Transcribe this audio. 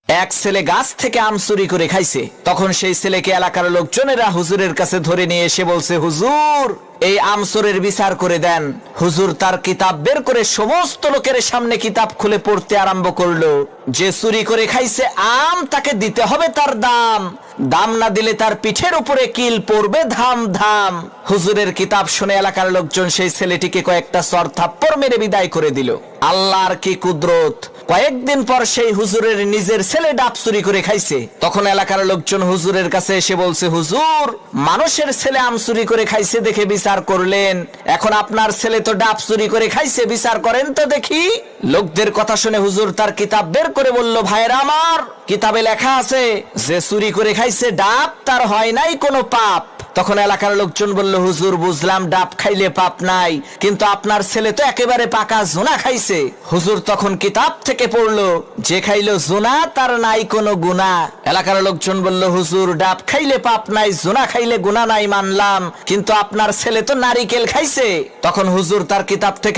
এক ছেলে গাছ থেকে আম চুরি করে খাইছে। তখন সেই ছেলেকে এলাকার লোকজনেরা হুজুরের কাছে ধরে নিয়ে এসে বলছে, হুজুর এই আম চোরের বিচার করে দেন। হুজুর তার কিতাব বের করে সমস্ত লোকের সামনে কিতাব খুলে পড়তে আরম্ভ করলো। যে চুরি করে খাইছে আম তাকে দিতে হবে তার দাম, দাম না দিলে তার পিঠের উপরে কিল পড়বে ধাম ধাম। হুজুরের কিতাব শুনে এলাকার লোকজন সেই ছেলেটিকে কয়েকটা চর থাপ্পড় মেরে বিদায় করে দিল। আল্লাহর কি কুদরত! কয়েকদিন পর সেই হুজুরের নিজের ছেলে ডাব চুরি করে খাইছে। তখন এলাকার লোকজন হুজুরের কাছে এসে বলছে, হুজুর মানুষের ছেলে আম চুরি করে খাইছে দেখে বিচার করলেন, এখন আপনার ছেলে তো ডাব চুরি করে খাইছে, বিচার করেন তো দেখি। লোকদের কথা শুনে হুজুর তার কিতাব বের করে বলল, ভাইরা আমার, কিতাবে লেখা আছে যে চুরি করে খাইছে ডাব তার হয় নাই কোনো পাপ। তখন এলাকার লোকজন বলল, হুজুর বুঝলাম ডাব খাইলে পাপ নাই, কিন্তু আপনার ছেলে তো একেবারে পাকা জোনা খাইছে। হুজুর তখন কিতাব থেকে পড়লো, যে খাইলো জোনা তার নাই কোনো গুনাহ। এলাকার লোকজন বলল, হুজুর ডাব খাইলে পাপ নাই, জোনা খাইলে গুনাহ নাই মানলাম, কিন্তু আপনার ছেলে তো নারিকেল খাইছে। তখন হুজুর তার কিতাব থেকে